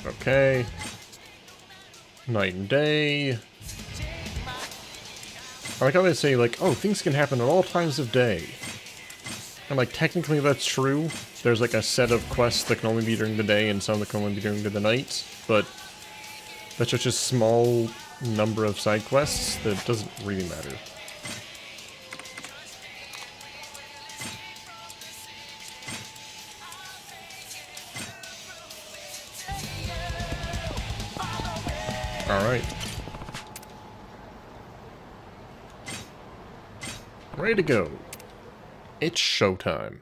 Okay. Night and day. I like how they say, like, oh, things can happen at all times of day. And, like, technically that's true. There's, like, a set of quests that can only be during the day and some that can only be during the night. But that's just a small number of side quests that doesn't really matter. Alright. Ready to go. It's showtime.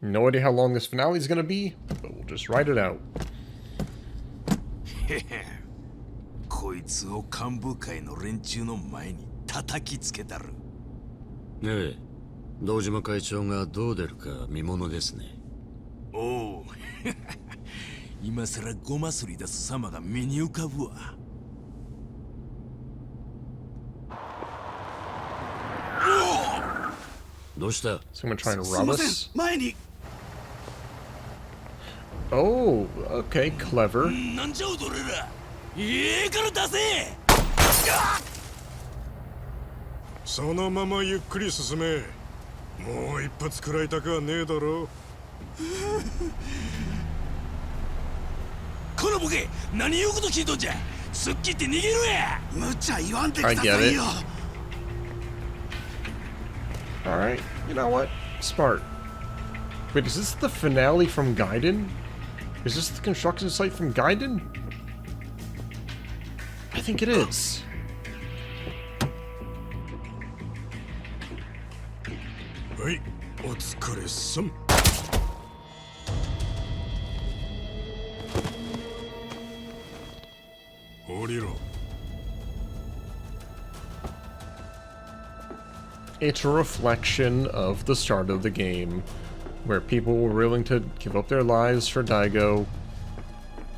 No idea how long this finale is gonna be, but we'll just write it out. こいつを幹部会の連中の前に叩きつけたる。ええ、堂島会長がどう出るか見ものですね。おう、今さらごますり出す様が目に浮かぶわ。どうした？ Someone trying to rob us? 前に。Oh, okay, clever. なんじゃ踊れら。いいから出せ。そのままゆっくり進め。もう一発食らいたくはねえだろ。このボケ、何言うこと聞いとんじゃ。すっきって逃げるや。無茶言わんでくださいよ。Alright, you know what? Smart. Wait, is this the finale from Gaiden? Is this the construction site from Gaiden? I think it is. Hey, お疲れさん。降りろ。It's a reflection of the start of the game, where people were willing to give up their lives for Diago.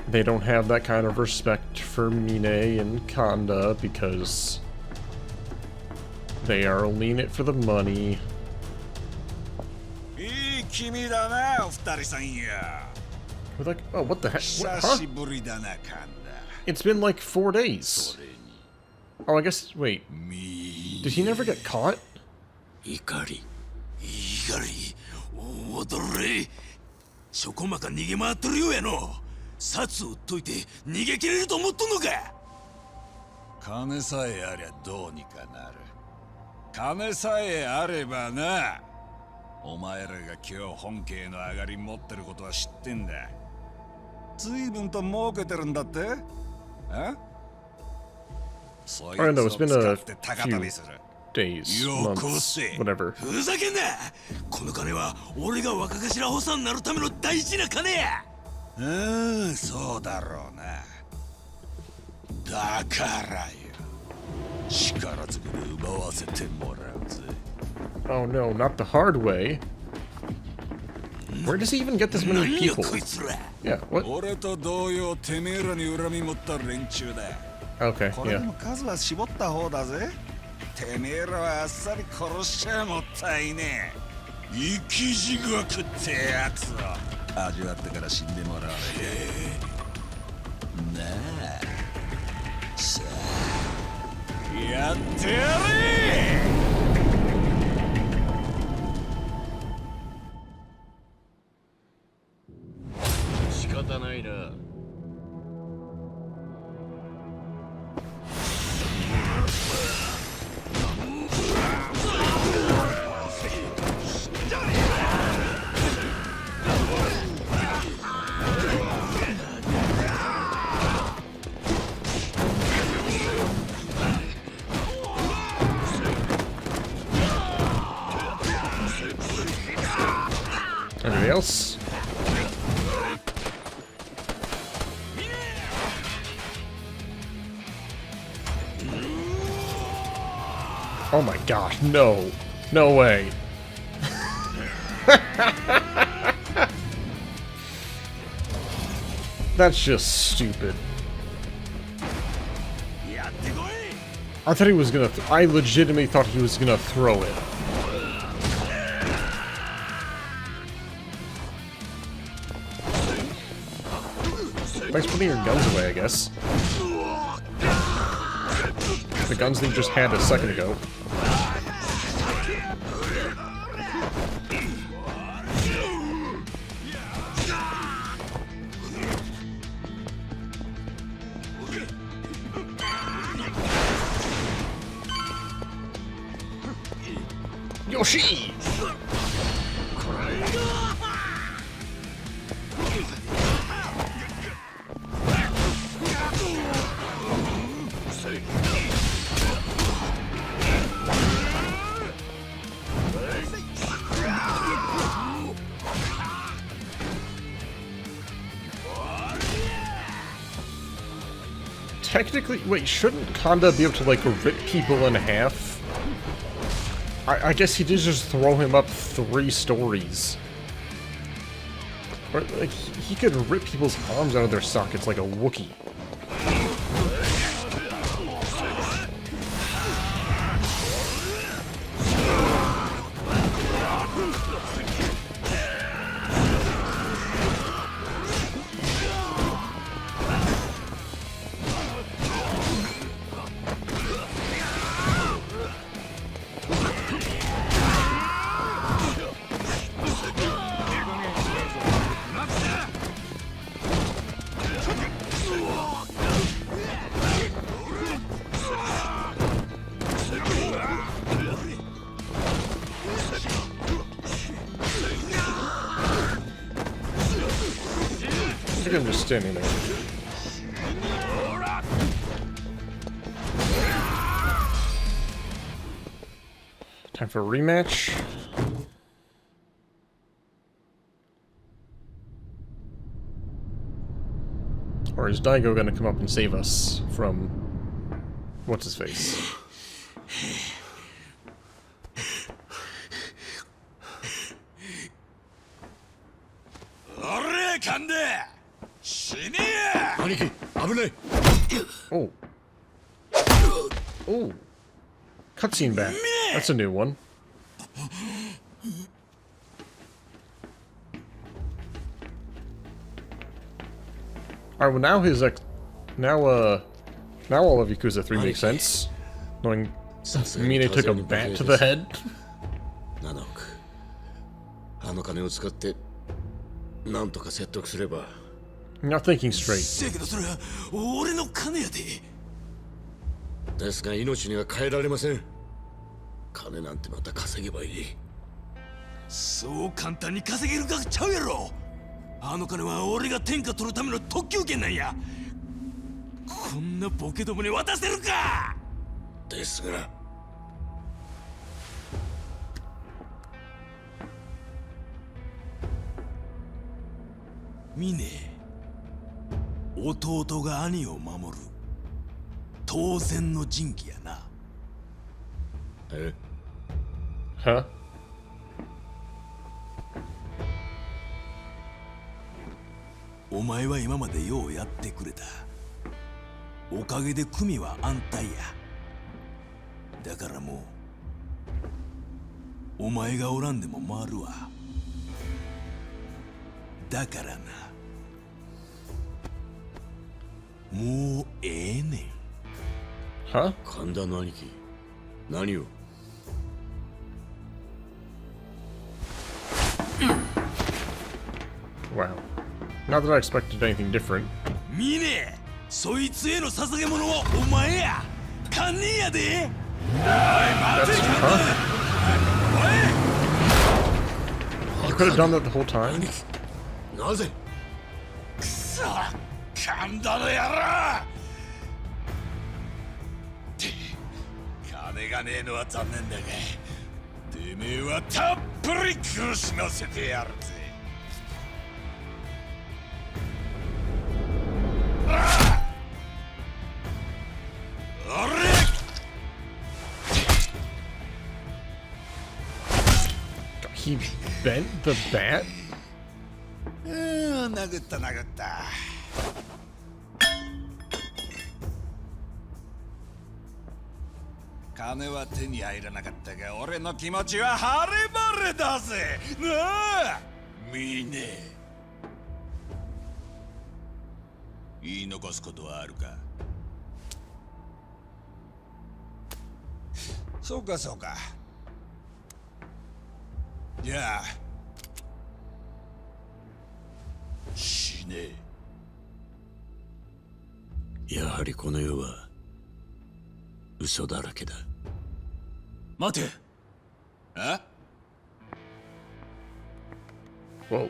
They don't have that kind of respect for Mine and Kanda because they are only in it for the money. いい君だな、お二人さんや。 We're like, oh, what the heck? What, 久し huh? ぶりだな、カンダ。 It's been like 4 days. Oh, I guess, wait. Did he never get caught? 怒り。怒り、踊れ。ちょこまか逃げ回ってるようやの。札を売っといて逃げ切れると思っとんのか。金さえありゃどうにかなる。金さえあればな。お前らが今日本家への上がり持ってることは知ってんだ。随分と儲けてるんだって。あ？ I don't know, it's been a few days, months, whatever. ふざけんな。この金は俺が若頭補佐になるための大事な金や。そうだろうな。だからよ。力ずくで奪わせてもらうぜ。 Oh no, not the hard way. Where does he even get this many people? Yeah, what? 俺と同様てめえらに恨み持った連中だ。 Okay, これで yeah. も数は絞った方だぜ。てめえらはあっさり殺しちゃもったいねえ。生き地獄ってやつを味わってから死んでもらう。なあ。さあ、やってやれ。仕方ないな。Anybody else? Oh my god, no. No way. That's just stupid. I thought he was gonna. I legitimately thought he was gonna throw it. Thanks for putting your guns away, I guess. The guns they just had a second ago. Yoshi! Technically, wait, shouldn't Kanda be able to, like, rip people in half? I guess he did just throw him up 3 stories. Or, like, he could rip people's arms out of their sockets like a Wookiee. I'm just standing there. Time for a rematch. Or is Diago gonna come up and save us from what's his face? Oh. Oh. Cutscene back. That's a new one. Alright, well now his now all of Yakuza 3 makes sense. Knowing Mine took a bat to the head. You're not thinking straight. ですが命には変えられません。金なんてまた稼げばいい。そう簡単に稼げる額ちゃうやろ。あの金は俺が天下取るための特級権なんや。こんなボケどもに渡せるか。ですが。ミネ、弟が兄を守る。当然の仁義やな。え？は？お前は今までようやってくれた。おかげで組は安泰や。だからもうお前がおらんでも回るわ。だからな、もうええねん。Huh? 神田の兄貴、何を？Wow. Not that I expected anything different. ミネ、そいつへの捧げ物はお前や。堪忍やで。That's You could have done that the whole time. なぜ？くそ、神田の野郎。金がねえのは残念だが、てめえはたっぷり苦しませてやるぜ。He bent the bat? 殴った殴った。金は手に入らなかったが、俺の気持ちは晴れ晴れだぜ。なあ、ミネ。言い残すことはあるか。そうかそうか。じゃあ死ね。やはりこの世は嘘だらけだ。待て。あ？ Whoa.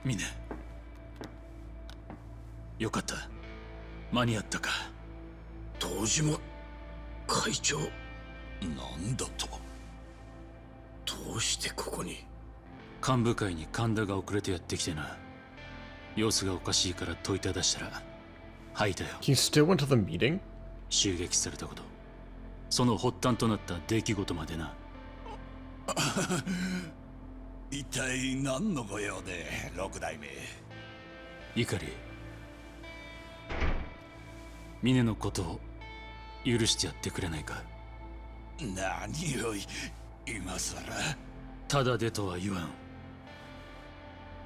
ミネ、よかった。間に合ったか。堂島会長、なんだと。どうしてここに。幹部会に神田が遅れてやってきてな。様子がおかしいから問いただしたら吐いたよ。 He still went to the meeting? 襲撃されたこと、その発端となった出来事までな。一体何のご用で、六代目。怒り、峰のことを許してやってくれないか。何を今さら。ただでとは言わん。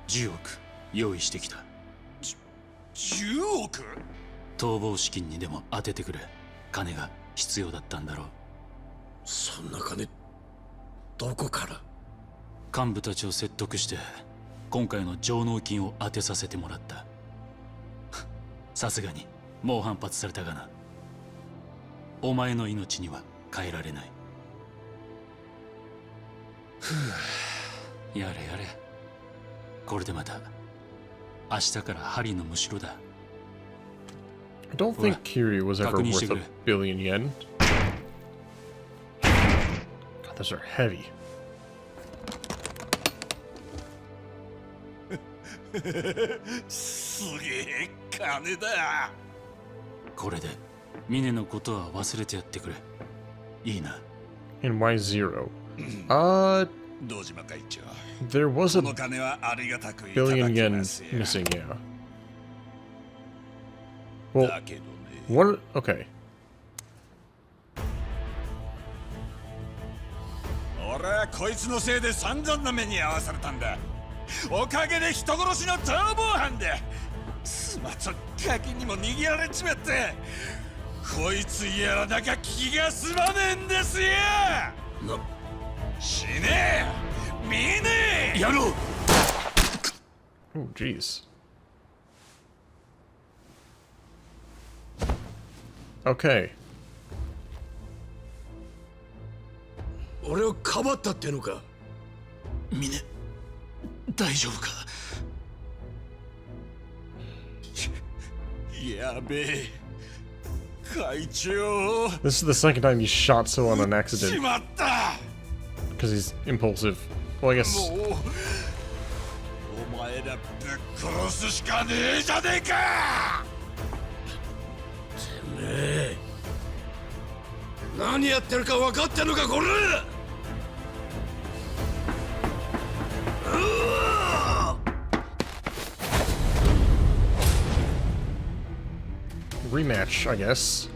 10億用意してきた。10億？逃亡資金にでも当ててくれ。金が必要だったんだろう。そんな金どこから。幹部たちを説得して今回の上納金を当てさせてもらった。さすがに猛反発されたがな。お前の命には変えられない。やれやれ。これでまた明日から針のむしろだ。 I don't think Kiryu was ever worth a billion yen. God, those are heavy. すげえ金だ。これで峰のことは忘れてやってくれ。いいな。 And why zero? 堂島会長。 There was a この金はありがたくいただ billion き yen ますよ。 missing, yeah. Well, だけどね。 what? Okay. 俺はこいつのせいで散々な目に遭わされたんだ。おかげで人殺しの逃亡犯でスマとガキにも逃げられちまって、こいつやらなきゃ気が済まねえんですよ。死ねえ、見ねえ、やろう。 Oh, jeez. Okay. 俺をかばったってのか。ミネ、大丈夫か。やべえ、会長。 This is the second time he's shot so on an し accident まった。 because he's impulsive. Well, I guess もうお前らぶっ殺すしかねえじゃねえか。てめえ何やってるか分かってんのかこれ。rematch, I guess.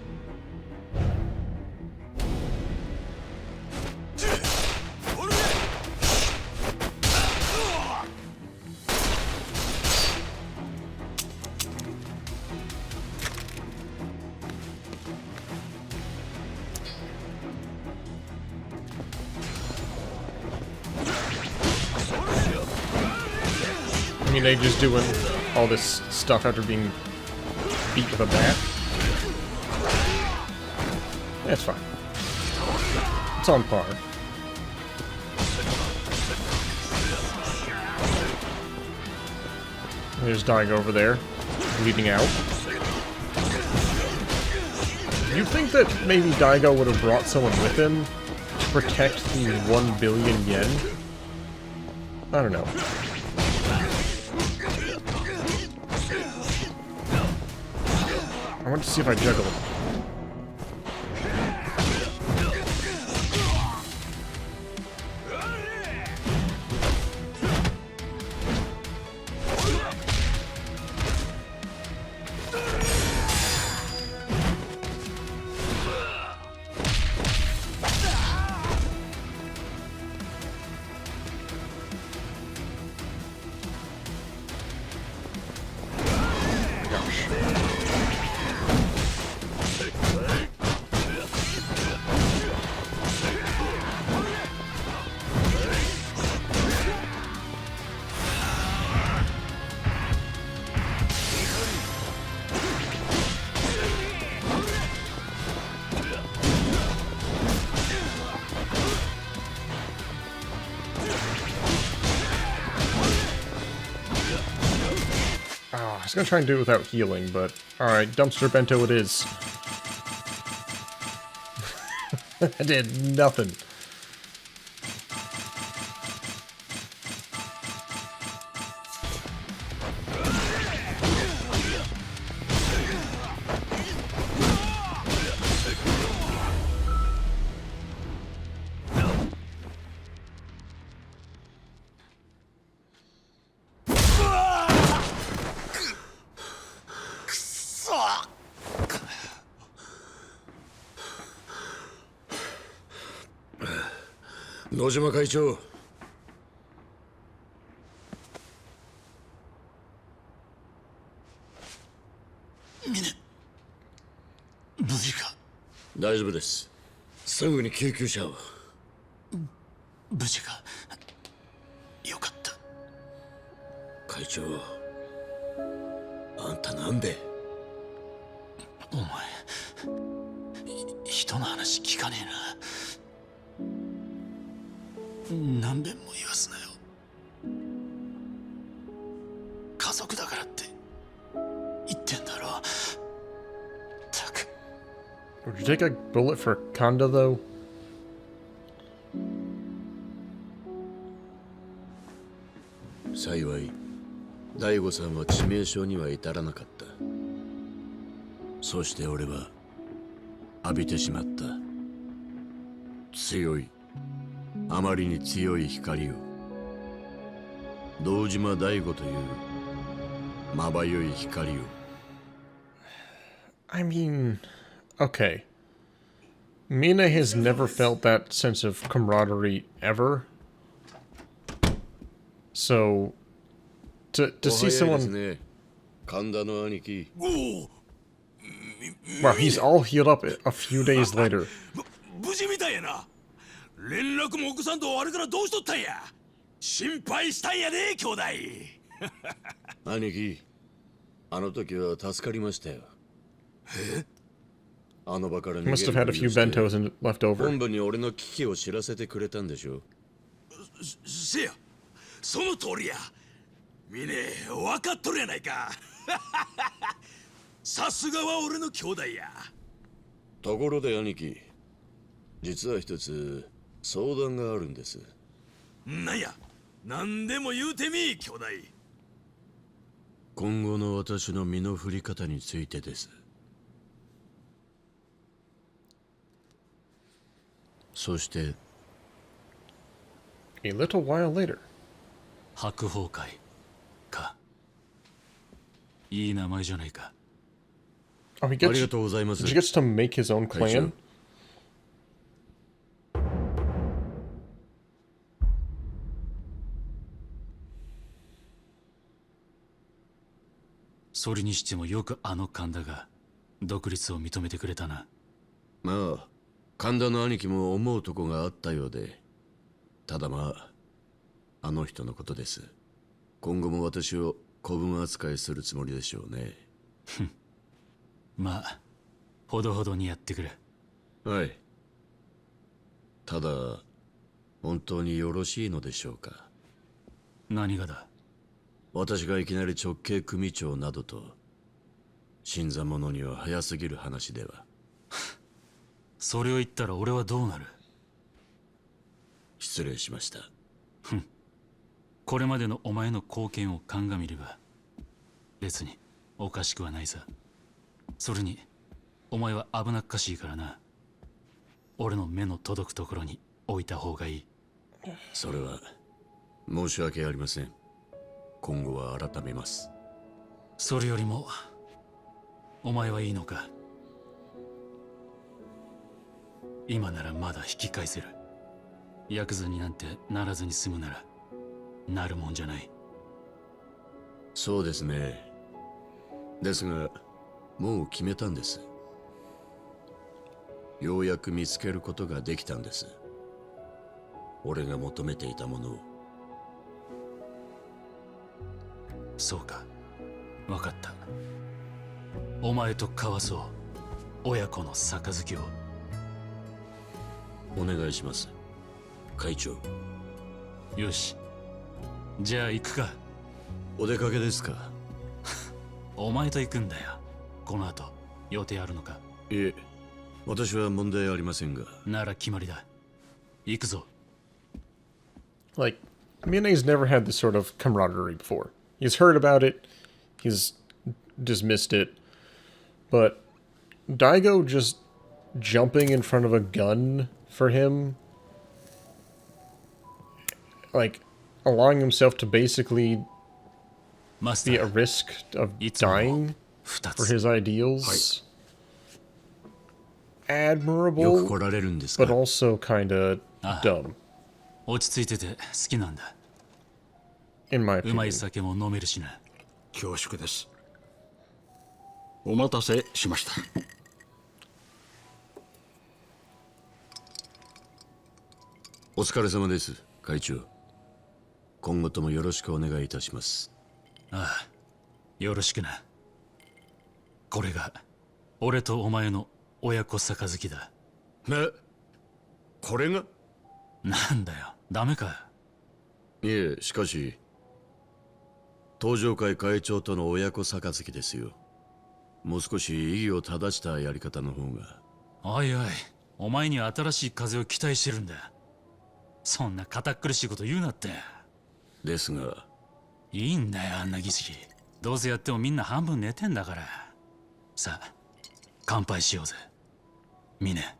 I mean, they just doing all this stuff after being beat with a bat. That's fine. It's on par. There's Diago over there, bleeding out. You think that maybe Diago would have brought someone with him to protect the 1 billion yen? I don't know. I want to see if I juggle. I was gonna try and do it without healing, but alright, dumpster bento it is. I did nothing.野島会長。無事か。大丈夫です。すぐに救急車を。無事か。よかった。会長、あんたなんで。お前、人の話聞かねえな。何遍も言わすなよ。家族だからって言ってんだろ。ったく。Would you take a bullet for Kanda, though? 幸い、大悟さんは致命傷には至らなかった。そして俺は浴びてしまった。強い、あまりに強い光を。堂島大悟というまばゆい光を。I mean, okay. Mina has never felt that sense of camaraderie ever. So, to see someone... 神田の兄貴。Wow, he's all healed up a few days later. 無事みたいやな。連絡も奥さんとあれからどうしとったんや。心配したんやで、兄弟。兄貴、あの時は助かりましたよ。あの場から逃げる Must have had a few bentos and left over. 本部に俺の危機を知らせてくれたんでしょ。せや、その通りや。みね、分かっとるやないか。さすがは俺の兄弟や。ところで兄貴、実は一つ相談があるんです。なんや、何でも言うてみ、兄弟。今後の私の身の振り方についてです。そして A little while later. 白鵬会か。いい名前じゃないか。Oh, ありがとうございます。 he gets to make his own clan? それにしてもよくあの神田が独立を認めてくれたな。まあ、神田の兄貴も思うとこがあったようで。ただまあ、あの人のことです。今後も私を子分扱いするつもりでしょうね。まあ、ほどほどにやってくれ。はい。ただ、本当によろしいのでしょうか。何がだ。私がいきなり直系組長などと、新参者には早すぎる話では。それを言ったら俺はどうなる。失礼しました。これまでのお前の貢献を鑑みれば別におかしくはないさ。それにお前は危なっかしいからな。俺の目の届くところに置いた方がいい。それは申し訳ありません。今後は改めます。それよりもお前はいいのか。今ならまだ引き返せる。ヤクザになんてならずに済むならなるもんじゃない。そうですね。ですがもう決めたんです。ようやく見つけることができたんです。俺が求めていたものを。そうか、分かった。お前と交わそう、親子の杯を。お願いします、会長。よし。じゃあ行くか。お出かけですか？お前と行くんだよ。この後、予定あるのか？いえ、私は問題ありませんが。なら決まりだ。行くぞ。Like, Mine's never had this sort of camaraderie before. He's heard about it, he's dismissed it, but Diago just jumping in front of a gun for him, like, allowing himself to basically マスタ be a ー、 risk of いつも dying 2 for つ。 his ideals. よく Admirable, 来られるんですか？ but also kinda dumb, 落ち着いてて好きなんだ。 in my うまい opinion. 酒も飲めるしな。恐縮です。お待たせしました。お疲れ様です、会長。今後ともよろしくお願いいたします。ああ、よろしくな。これが俺とお前の親子杯だ。これが？なんだよ、ダメか。いえ、しかし登場会会長との親子杯ですよ。もう少し意義を正したやり方の方が。おいおい、お前に新しい風を期待してるんだ。そんな堅苦しいこと言うなって。ですが、いいんだよ、あんな儀式。どうせやってもみんな半分寝てんだから。さあ、乾杯しようぜ。ミネ。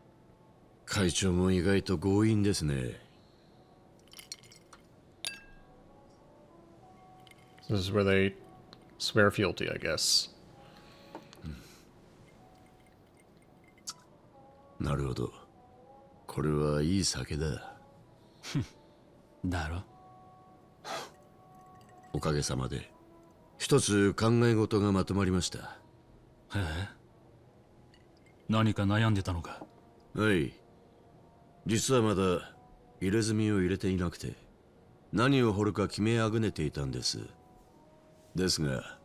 会長も意外と強引ですね。This is where they swear fealty, I guess. なるほど。これはいい酒だ。だろ。おかげさまで一つ考え事がまとまりました。へえ。何か悩んでたのか？はい。実はまだ入れ墨を入れていなくて、何を掘るか決めあぐねていたんです。ですが、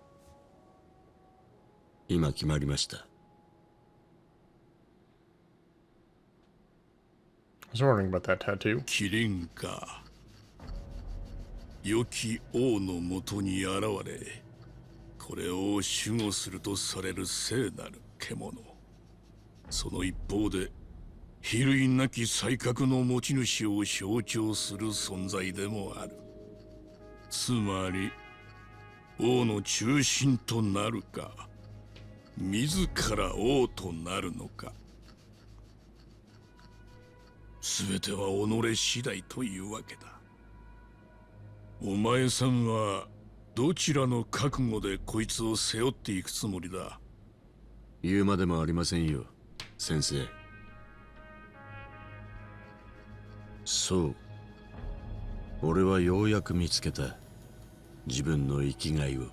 今決まりました。I was wondering about that tattoo. キリンか。良き王のもとに現れ、これを守護するとされる聖なる獣。その一方で比類なき才覚の持ち主を象徴する存在でもある。つまり王の中心となるか、自ら王となるのか、全ては己次第というわけだ。お前さんはどちらの覚悟でこいつを背負っていくつもりだ？言うまでもありませんよ、先生。そう、俺はようやく見つけた自分の生きがいを、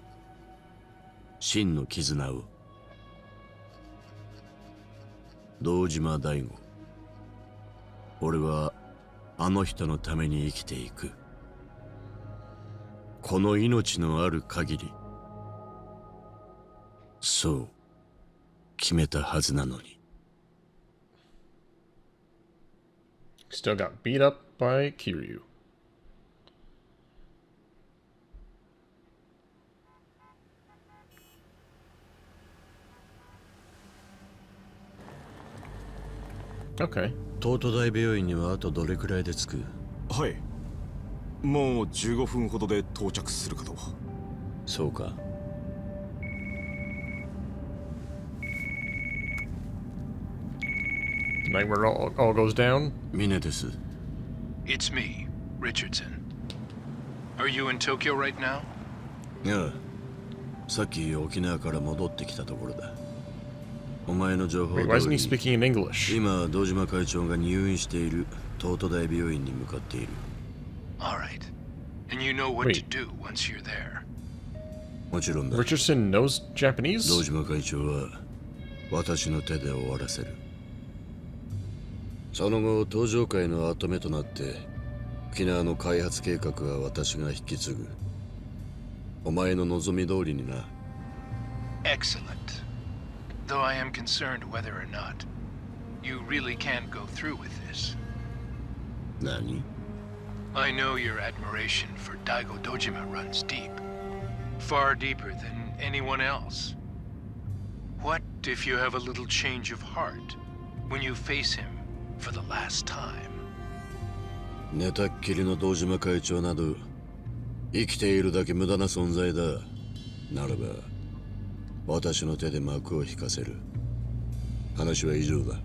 真の絆を。堂島大吾、俺はあの人のために生きていく。この命のある限り、そう決めたはずなのに。Still got beat up by Kiryu. Okay. 東都大病院にはあとどれくらいで着く？はい。もう15分ほどで到着するかと。そうか。Night where it all goes down. ミネです。It's me, Richardson. Are you in Tokyo right now? ああ、さっき沖縄から戻ってきたところだ。お前の情報 Wait, why 通 isn't り he speaking in English? 今堂島会長が入院している東都大病院に向かっている。 All right. And you know what to Wait. do once you're there. もちろんだ。 Richardson knows 堂 Japanese? 島会長は私の手で終わらせる。その後登場会の跡目となって沖縄の開発計画は私が引き継ぐ。お前の望み通りにな。 Excellent. Though I am concerned whether or not you really can go through with this. 何？ I know your admiration for Daigo Dojima runs deep. Far deeper than anyone else. What if you have a little change of heart when you face him for the last time? 寝たっきりの堂島会長など生きているだけ無駄な存在だ。ならば私の手で幕を引かせる。話は以上だ。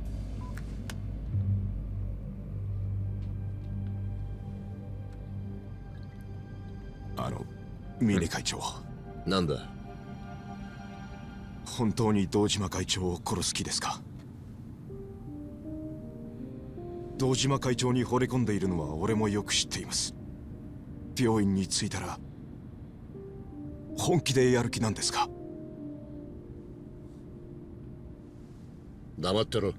峰会長。なんだ。本当に堂島会長を殺す気ですか？堂島会長に惚れ込んでいるのは俺もよく知っています。病院に着いたら本気でやる気なんですか？黙ってろ。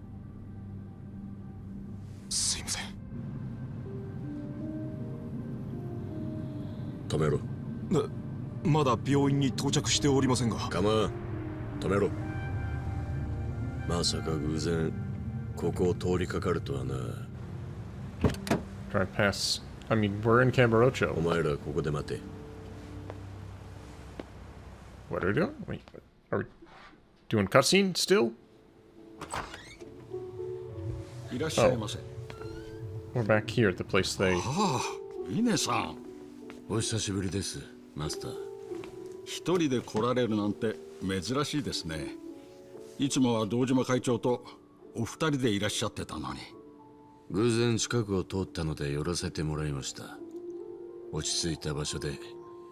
すいません。止めろ。まだ病院に到着しておりませんが。構わん。止めろ。まさか偶然ここを通りかかるとはな。Try to pass. I mean, we're in Camarocho. お前らここで待て。 What are we doing? Wait, are we doing cutscene still? いらっしゃいませ。We're back here at the place they... ああ、峰さん。お久しぶりです、マスター。一人で来られるなんて珍しいですね。いつもは堂島会長とお二人でいらっしゃってたのに。偶然近くを通ったので寄らせてもらいました。落ち着いた場所で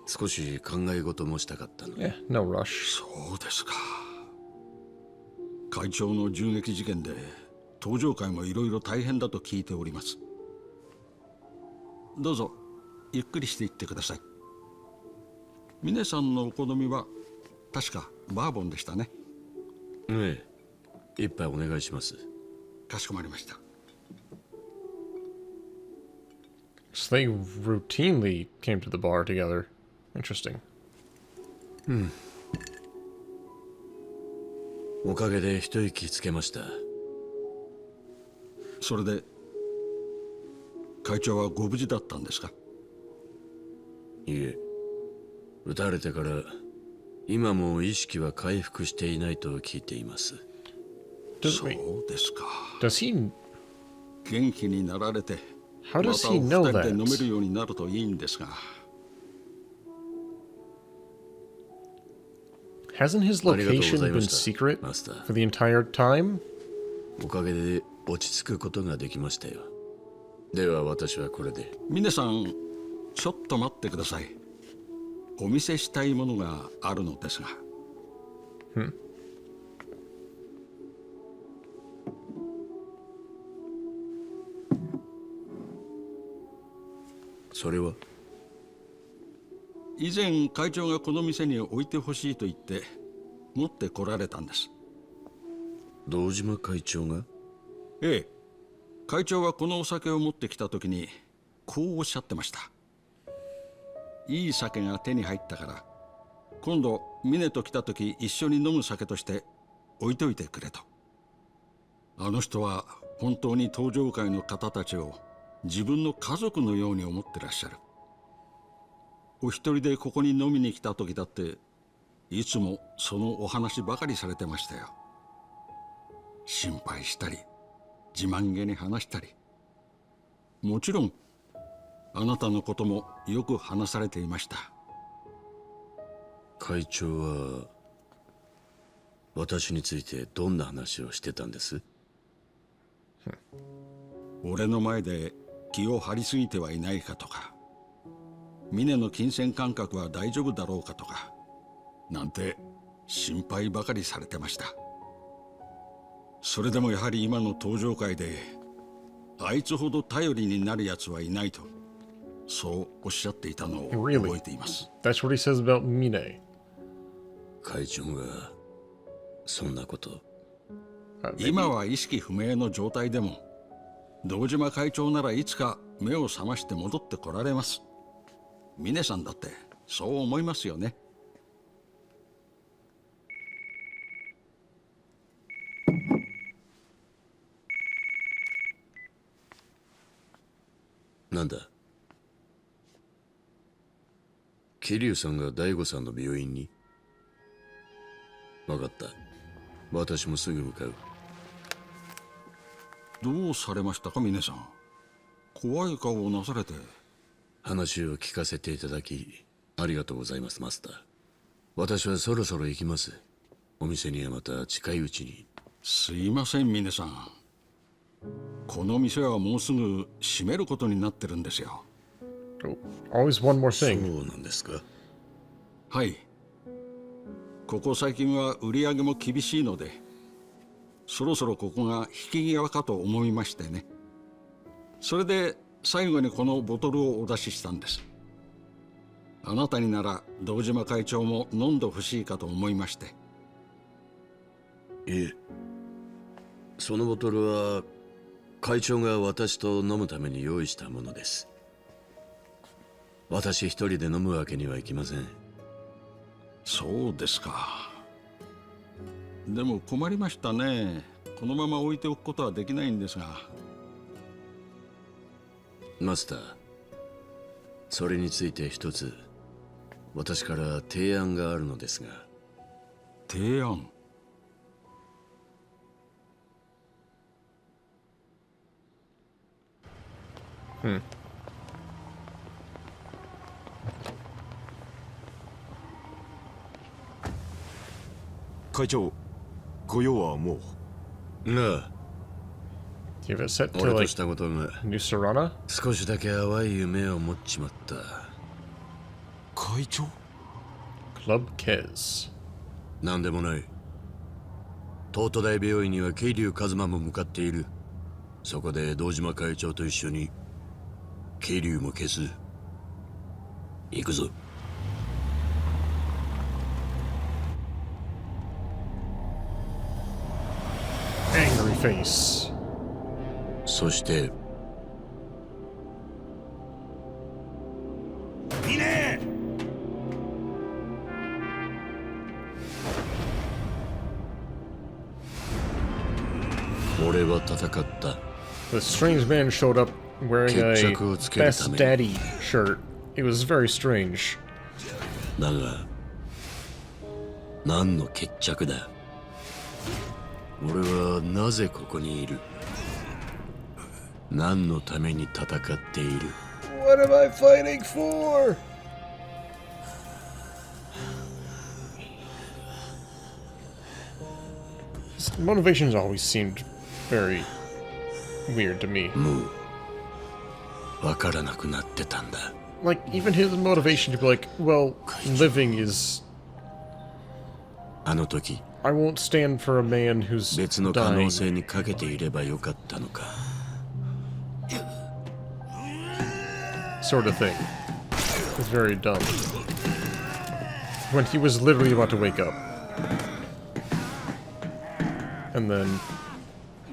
少し考え事もしたかったので。Yeah, no rush. そうですか。会長の銃撃事件で登場会もいろいろ大変だと聞いております。どうぞゆっくりしていってください。峰さんのお好みは確かバーボンでしたね。ええ、一杯お願いします。かしこまりました。So they routinely came to the bar together. Interesting. おかげで一息つけました。それで会長はご無事だったんですか？いえ、撃たれてから今も意識は回復していないと聞いています。そうですか。Does he... 元気になられて How ま does たお he 二 know 人で飲め that? るようになるといいんですが。Hasn't his location been ありがとうございました、 secret マスター。 for the entire time? おかげで落ち着くことができましたよ。では私はこれで。峰さん、ちょっと待ってください。お見せしたいものがあるのですが。それは以前会長がこの店に置いてほしいと言って持ってこられたんです。堂島会長が？ええ、会長はこのお酒を持ってきた時にこうおっしゃってました。いい酒が手に入ったから今度峰と来た時一緒に飲む酒として置いといてくれと。あの人は本当に登場会の方たちを自分の家族のように思ってらっしゃる。お一人でここに飲みに来た時だっていつもそのお話ばかりされてましたよ。心配したり自慢げに話したり、もちろんあなたのこともよく話されていました。会長は私についてどんな話をしてたんです？俺の前で気を張りすぎてはいないかとか、峰の金銭感覚は大丈夫だろうかとかなんて心配ばかりされてました。それでもやはり今の登場会であいつほど頼りになるやつはいないとそうおっしゃっていたのを覚えています。 That's what he says about Mine. 会長がそんなこと。今は意識不明の状態でも堂島会長ならいつか目を覚まして戻ってこられます。峰さんだってそう思いますよね。なんだ？桐生さんが大悟さんの病院に。分かった。私もすぐ向かう。どうされましたか、峰さん。怖い顔をなされて。話を聞かせていただきありがとうございます、マスター。私はそろそろ行きます。お店にはまた近いうちに。すいません、峰さん。この店はもうすぐ閉めることになってるんですよ。Oh, always one more そ thing. うなんですか。はい。ここ最近は売り上げも厳しいので、そろそろここが引き際かと思いましてね。それで最後にこのボトルをお出ししたんです。あなたになら堂島会長も飲んでほしいかと思いまして。いえ、そのボトルは会長が私と飲むために用意したものです。私一人で飲むわけにはいきません。そうですか。でも困りましたね。このまま置いておくことはできないんですが。マスター、それについて一つ私から提案があるのですが。提案？会長、ご用はもう。なあ、 Do you have it set to 俺と like したことが New Serana? 少しだけ淡い夢を持っちまった。会長？ Club Kez. なんでもない。東都大病院には桐生一馬も向かっている。そこで堂島会長と一緒に桐生も消す。行くぞ。Angry face. そしていいね。俺は戦った。 The strange man showed up wearing a 決着をつけるた Best めに。 Daddy shirt. It was very strange. だが何の決着だ。俺はなぜここにいる。何のために戦っている。 What am I fighting for? His motivations always seemed very weird to me. もうわからなくなってたんだ。 Like, even his motivation to be like, well, living is... あの時 I won't stand for a man who's 別の可 dying. 能性にかけていればよかったのか。 Sort of thing. It's very dumb. When he was literally about to wake up. And then...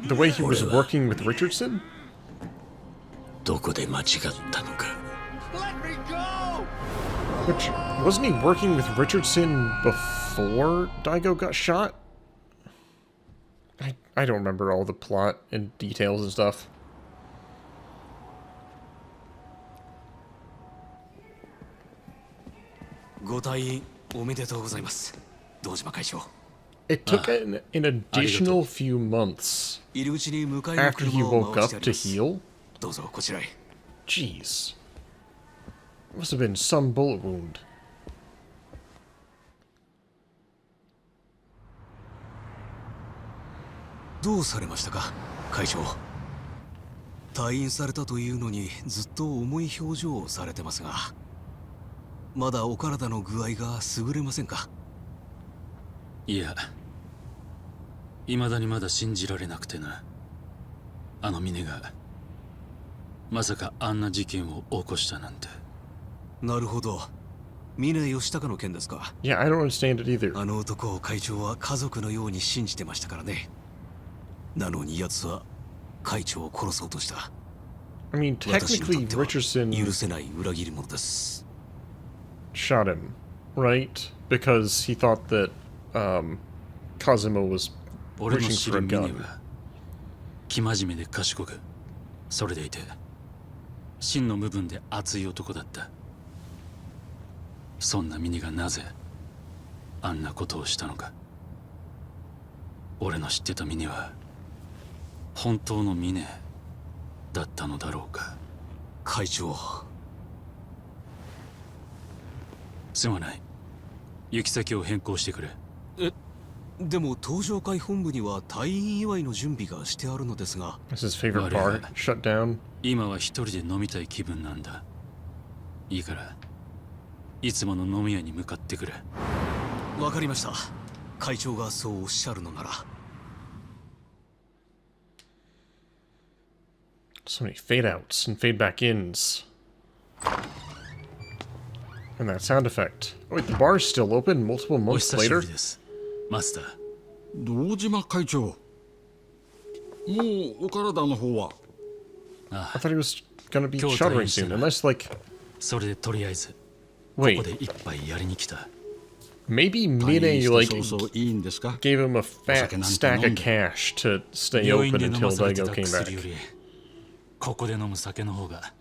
The way he was working with Richardson? どこで間違ったのか。 Which, wasn't he working with Richardson before Diago got shot? I don't remember all the plot and details and stuff. ご退院おめでとうございます、堂島会長。 It took an additional few months いるうちに迎えの after he 車を woke 回 up してあ to ります。 heal. どうぞこちらへ。 Jeez. Must have been some bullet wound. どうされましたか、会長。退院されたというのにずっと重い表情をされてますが、まだお体の具合が優れませんか。いや、未だにまだ信じられなくてな。あの峰がまさかあんな事件を起こしたなんて。なるほど、峰義孝の件ですか。 Yeah, I don't understand it either. あの男を会長は家族のように信じてましたからね。なのに奴は会長を殺そうとした。 I mean, 私にと technically, っては Richardson 許せない裏切り者です。 shot him, right? Because he thought that Cosimo was 俺の wishing 知 for る a 峰 gun. は生真面目で賢く、それでいて真の部分で熱い男だった。そんなミネがなぜあんなことをしたのか。俺の知ってたミネは本当のミネだったのだろうか。会長。すまない。行き先を変更してくれ。でも登場会本部には退院祝いの準備がしてあるのですが。 Is his favorite bar shut down? 今は一人で飲みたい気分なんだ。いいからいつもの飲み屋に向かってくれ。わかりました。会長がそうおっしゃるのなら。 So many fade outs and fade back ins. And that sound effect. Oh, wait, the bar's still open multiple お months 久しぶ later? りです、マスター。堂島会長、もうお体の方は。 I thought he was gonna be 今日 shuttering 退院した soon, な。 unless, like, それでとりあえずこ wait, こで一杯やりに来た。 maybe 退院 Mine, して like, 早々いいんですか？ gave him a fat Osaka stack of なんて飲んで。 cash to stay 病院 open で飲 until まされて Daigo た came 薬よ back. りここで飲む酒の方が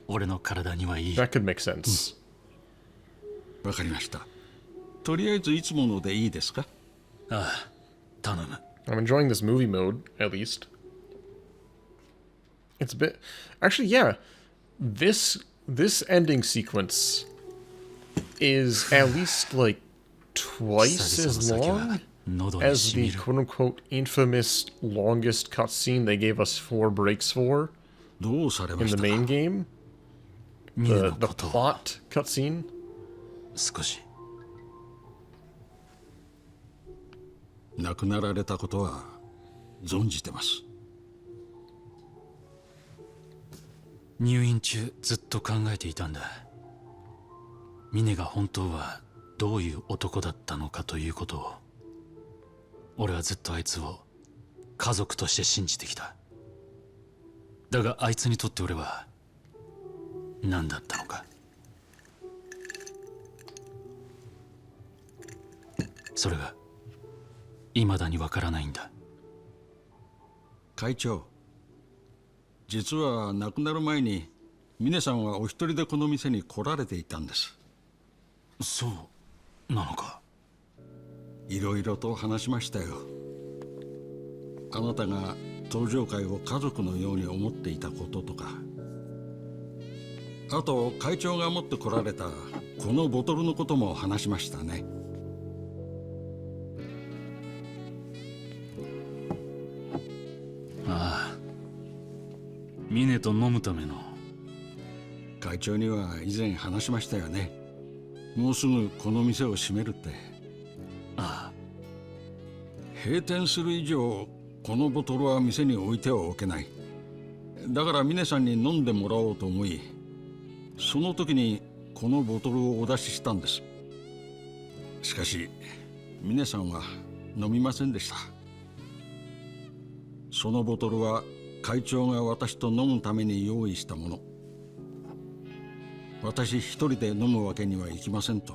俺の体にはいい。 That could make sense. わかりました。とりあえずいつものでいいですか？ああ、頼む。 I'm enjoying this movie mode, at least. It's a bit... Actually, yeah. This ending sequence is at least, like, twice as long as the quote-unquote infamous longest cutscene they gave us 4 breaks for どうされま in し the たか？ main game. ミネ The の the ことを plot cutscene. 少し。亡くなられたことは存じてます。入院中ずっと考えていたんだ。ミネが本当はどういう男だったのかということを。俺はずっとあいつを家族として信じてきた。だがあいつにとって俺は何だったのか。それが未だにわからないんだ。会長、実は亡くなる前に峰さんはお一人でこの店に来られていたんです。そうなのか。いろいろと話しましたよ。あなたが登場会を家族のように思っていたこととか、あと会長が持ってこられたこのボトルのことも話しましたね。ああ、ミネと飲むための。会長には以前話しましたよね。もうすぐこの店を閉めるって。ああ、閉店する以上このボトルは店に置いてはおけない。だから峰さんに飲んでもらおうと思い、その時にこのボトルをお出ししたんです。しかし峰さんは飲みませんでした。そのボトルは会長が私と飲むために用意したもの。私一人で飲むわけにはいきませんと。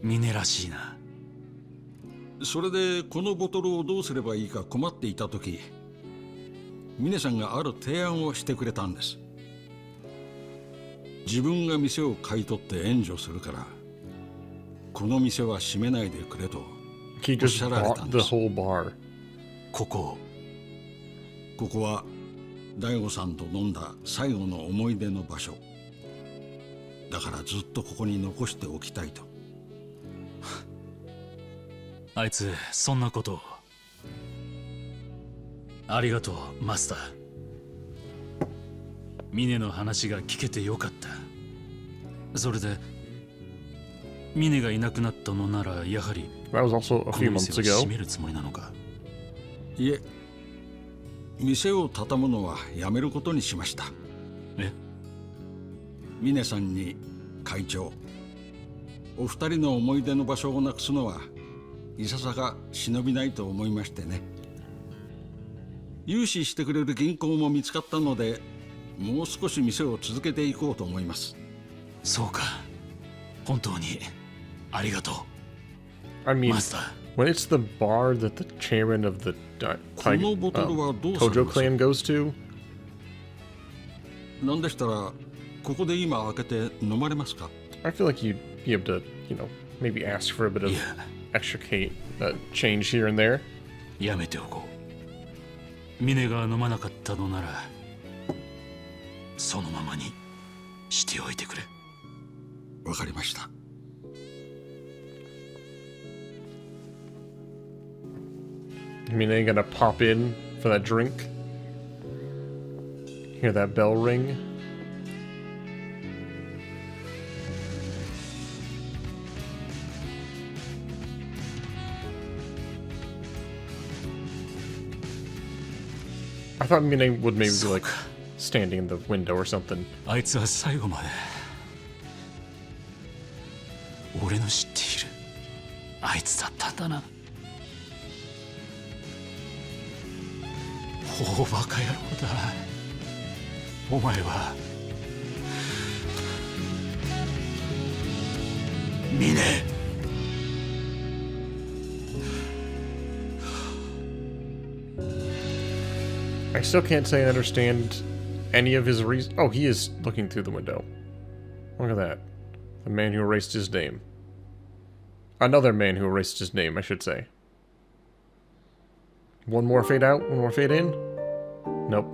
ミネらしいな。それでこのボトルをどうすればいいか困っていた時、峰さんがある提案をしてくれたんです。自分が店を買い取って援助するからこの店は閉めないでくれと He おっ just しゃられた bought ん the です。 whole bar. ここは大悟さんと飲んだ最後の思い出の場所だから、ずっとここに残しておきたいと。あいつそんなことを。ありがとうマスター。ミネの話が聞けてよかった。それでミネがいなくなったのならやはり That was also a こ few の months 店を ago. 閉めるつもりなのか。いえ、店を畳むのはやめることにしました。え、峰さんに会長、お二人の思い出の場所をなくすのはいささか忍びないと思いましてね。融資してくれる銀行も見つかったので、もう少し店を続けていこうと思います。そうか。本当にありがとう I mean, マスター。 when it's the bar that the chairman of the このボトルはどうされ Tojo ます？ clan goes to, なんでしたらここで今開けて飲まれますか？ I feel like you'd be able to, maybe ask for a bit of extricate change here and there. やめておこう。ミネが飲まなかったのならそのままにしておいてくれ。わかりました。Mine gonna pop in for that drink. Hear that bell ring. I thought Mine would maybe be like standing in the window or something. あいつは最後まで俺の知っているあいつだったんだな。大バカ野郎だ。お前はミネ。I still can't say I understand any of his reasons. Oh, he is looking through the window. Look at that. The man who erased his name. Another man who erased his name, I should say. One more fade out, one more fade in. Nope.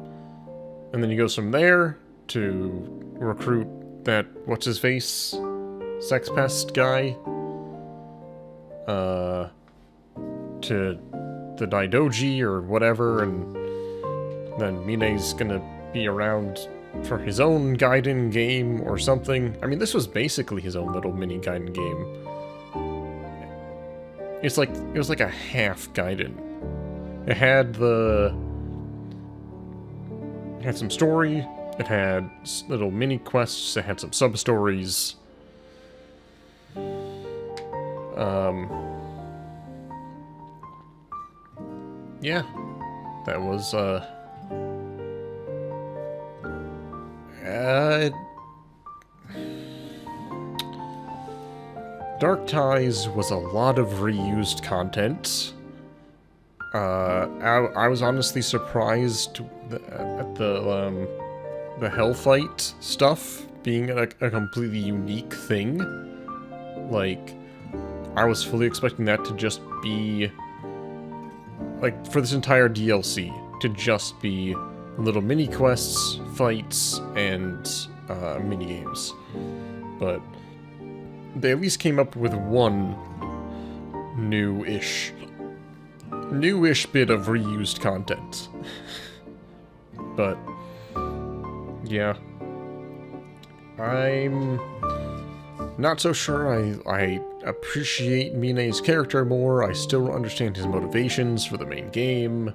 And then he goes from there to recruit that, what's his face? Sex pest guy. To the Daidoji or whatever, and then Mine's gonna be around for his own Gaiden game or something. I mean, this was basically his own little mini Gaiden game. It was like a half Gaiden. It had some story, it had little mini quests, it had some sub stories. Yeah, that was Dark Ties was a lot of reused content. I was honestly surprised at the Hellfight stuff being a completely unique thing. Like, I was fully expecting that to just be, like, for this entire DLC, to just be little mini quests, fights, and mini games. But they at least came up with one newish bit of reused content. But yeah, I'm not so sure I appreciate Mine's character more. I still don't understand his motivations for the main game.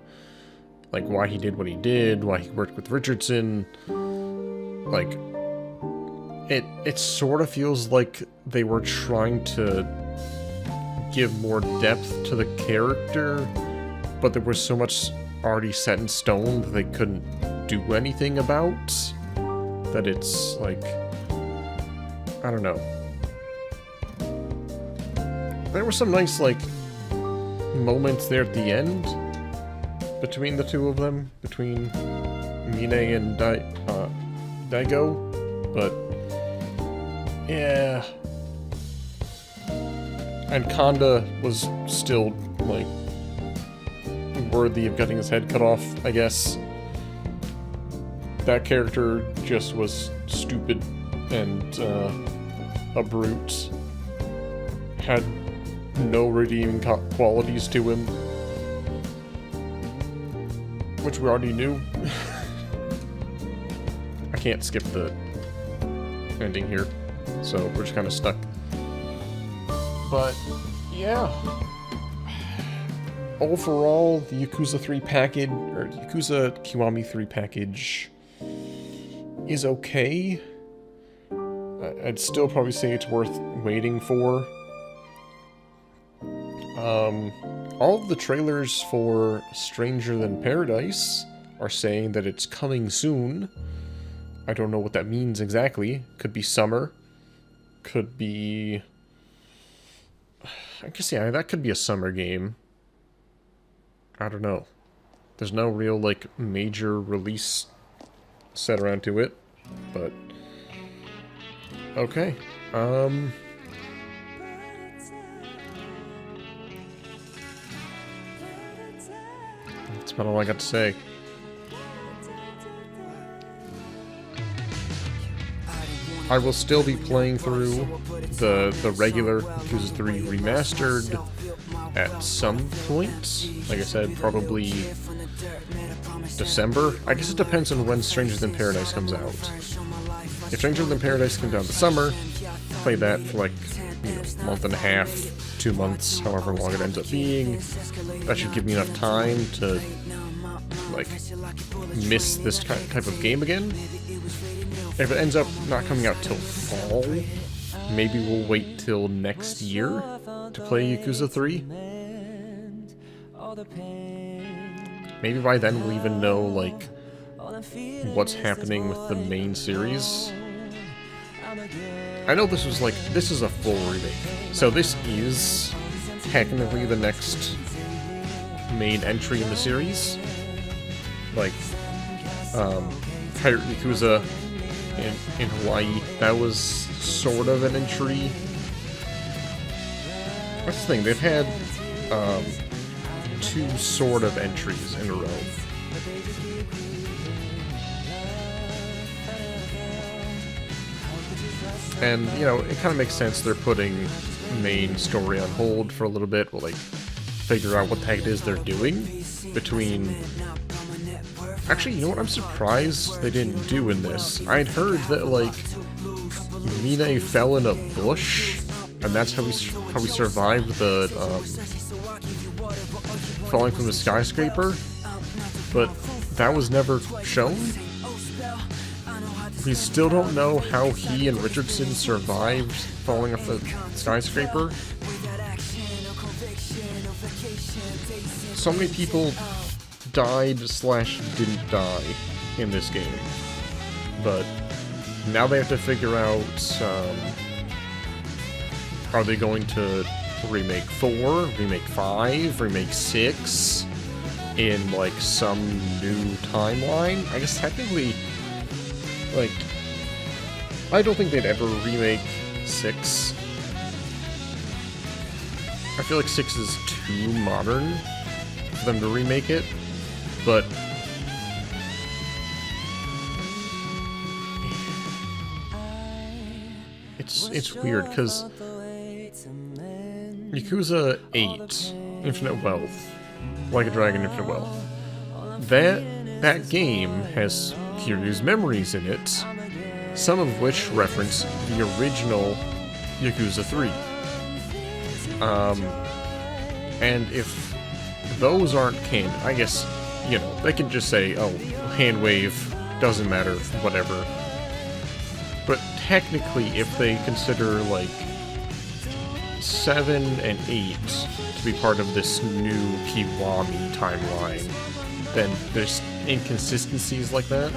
Like, why he did what he did, why he worked with Richardson. Like, it sort of feels like they were trying to give more depth to the character, but there was so much already set in stone that they couldn't do anything about, that it's like, I don't know. There were some nice, like, moments there at the end between the two of them, between Mine and Diago, but yeah. And Kanda was still, like, worthy of getting his head cut off, I guess. That character just was stupid and a brute. Had no redeeming qualities to him, which we already knew. I can't skip the ending here, so we're just kind of stuck. But yeah, overall, the Yakuza 3 package, or Yakuza Kiwami 3 package, is okay. I'd still probably say it's worth waiting for. All of the trailers for Stranger Than Paradise are saying that it's coming soon. I don't know what that means exactly. Could be summer. Could be... I guess, yeah, that could be a summer game. I don't know. There's no real, like, major release set around to it. But okay. That's about all I got to say. I will still be playing through the regular Yakuza 3 remastered at some point. Like I said, probably December. I guess it depends on when Stranger Than Paradise comes out. If Stranger Than Paradise comes out in the summer, play that for like, a month and a half, 2 months, however long it ends up being. That should give me enough time to like miss this type of game again. If it ends up not coming out till fall, maybe we'll wait till next year to play Yakuza 3. Maybe by then we'll even know, like, what's happening with the main series. I know this is a full remake, so this is technically the next main entry in the series. Like, Pirate Yakuza in Hawaii, that was sort of an entry. That's the thing, they've had 2 sort of entries in a row. And, it kind of makes sense they're putting main story on hold for a little bit while they figure out what the heck it is they're doing between... Actually, you know what? I'm surprised they didn't do in this. I'd heard that, like, Mine fell in a bush, and that's how we survived the, falling from the skyscraper, but that was never shown. We still don't know how he and Richardson survived falling off the skyscraper. So many people died/didn't die in this game, but now they have to figure out, are they going to remake 4, remake 5, remake 6 in, like, some new timeline? I guess technically, like, I don't think they'd ever remake 6. I feel like 6 is too modern for them to remake it, but it's weird, because Yakuza 8, Infinite Wealth, Like a Dragon Infinite Wealth, that game has Kiryu's memories in it, some of which reference the original Yakuza 3. And if those aren't canon, I guess, they can just say, oh, hand wave, doesn't matter, whatever. But technically, if they consider, like, 7 and 8 to be part of this new Kiwami timeline, then there's inconsistencies like that.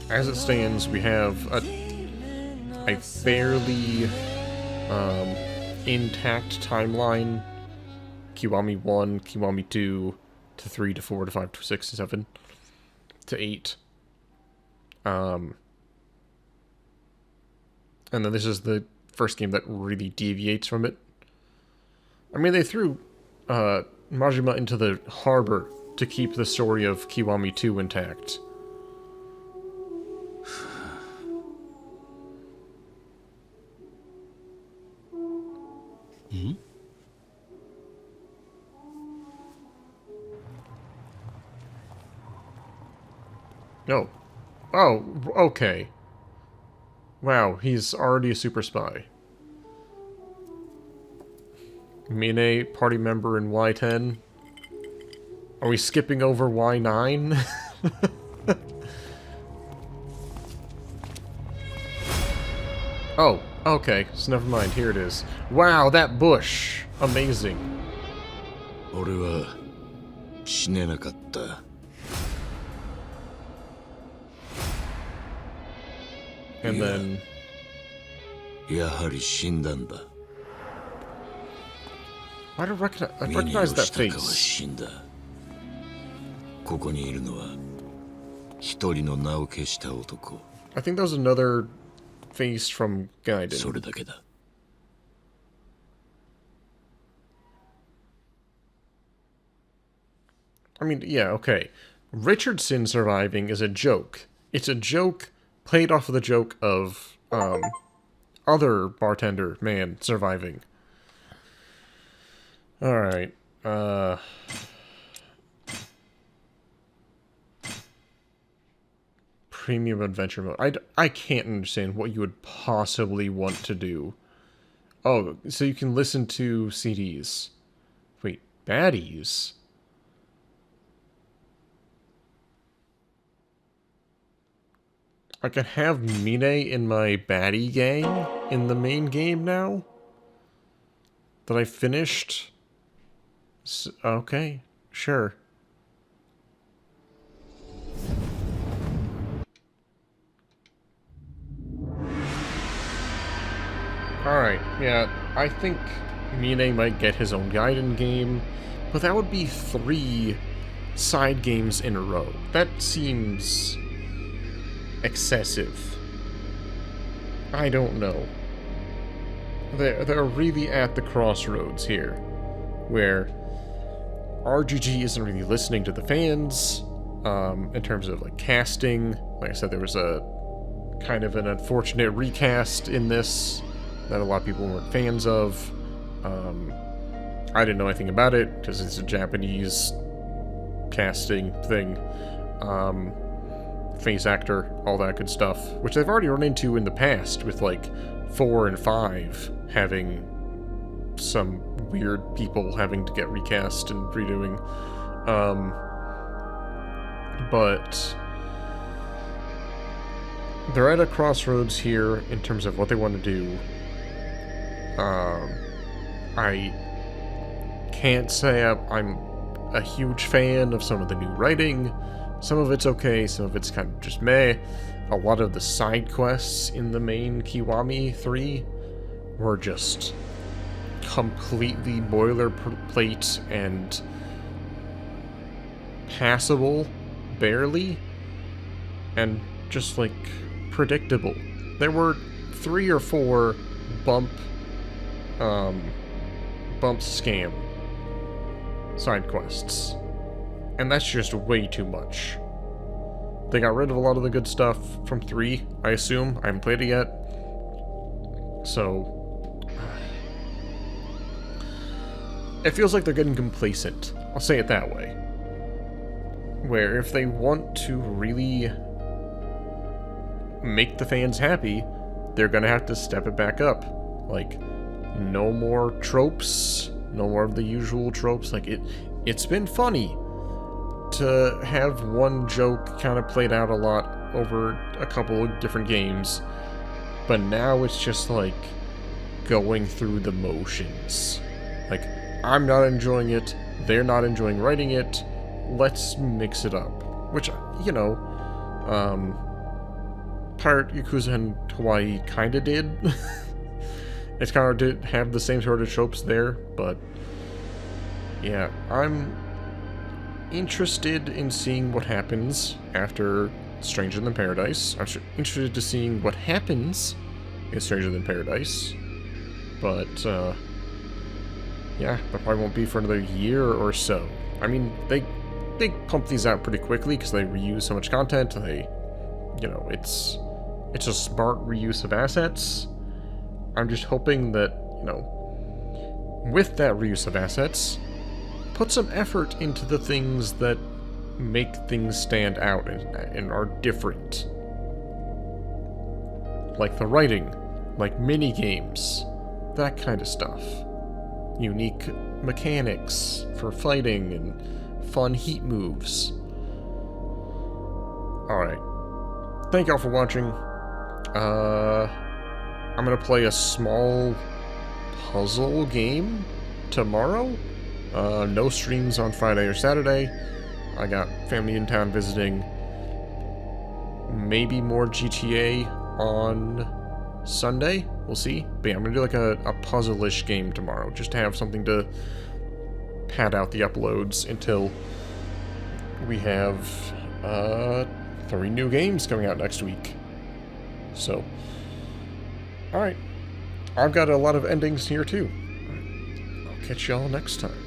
As it stands, we have a fairly intact timeline. Kiwami 1, Kiwami 2, to 3, to 4, to 5, to 6, to 7, to 8. And then this is the first game that really deviates from it. I mean, they threw Majima into the harbor to keep the story of Kiwami 2 intact. Hmm? No. Oh, okay. Wow, he's already a super spy. Mine, party member in Y10. Are we skipping over Y9? Oh, okay, so never mind, here it is. Wow, that bush! Amazing. 俺は死ねなかった。 And then... やはり死んだんだ。Why do I 峰 recognize that 義高は face? 死んだ。ここにいるのは一人の名を消した男。 I think that was another face from そ Gaiden. れだけだ。 I mean, yeah, okay. Richardson surviving is a joke. It's a joke played off of the joke of, other bartender man surviving. Alright, Premium adventure mode. I can't understand what you would possibly want to do. Oh, so you can listen to CDs. Wait, baddies? I can have Mine in my baddie gang in the main game now? That I finished? Okay, sure. Alright, yeah, I think Mine might get his own Gaiden game, but that would be 3 side games in a row. That seems excessive. I don't know. They're really at the crossroads here, where RGG isn't really listening to the fans, in terms of, like, casting. Like I said, there was a kind of an unfortunate recast in this that a lot of people weren't fans of. I didn't know anything about it, because it's a Japanese casting thing. Face actor, all that good stuff, which they've already run into in the past with, like, 4 and 5 having some weird people having to get recast and redoing. But they're at a crossroads here in terms of what they want to do. I can't say I'm a huge fan of some of the new writing. Some of it's okay, some of it's kind of just meh. A lot of the side quests in the main Kiwami 3 were just completely boilerplate and passable, barely, and just, like, predictable. There were 3 or 4 bump scam side quests, and that's just way too much. They got rid of a lot of the good stuff from 3, I assume. I haven't played it yet. So it feels like they're getting complacent. I'll say it that way. Where if they want to really make the fans happy, they're gonna have to step it back up. Like, no more tropes, no more of the usual tropes. Like, it's been funny to have one joke kind of played out a lot over a couple of different games, but now it's just like going through the motions. Like, I'm not enjoying it, they're not enjoying writing it, let's mix it up. Which, you know, Pirate Yakuza in Hawaii kinda did. It's kind of did have the same sort of tropes there, but yeah, I'm interested in seeing what happens after Stranger Than Paradise. I'm interested to seeing what happens in Stranger Than Paradise, but yeah, that probably won't be for another year or so. I mean, they pump these out pretty quickly because they reuse so much content. They, you know, it's a smart reuse of assets. I'm just hoping that, you know, with that reuse of assets, put some effort into the things that make things stand out and are different. Like the writing, like mini-games, that kind of stuff. Unique mechanics for fighting and fun heat moves. Alright. Thank y'all for watching. I'm gonna play a small puzzle game tomorrow. No streams on Friday or Saturday. I got family in town visiting. Maybe more GTA on Sunday? We'll see. But yeah, I'm gonna do like a puzzle-ish game tomorrow, just to have something to pad out the uploads until we have 3 new games coming out next week. So, alright. I've got a lot of endings here too. I'll catch y'all next time.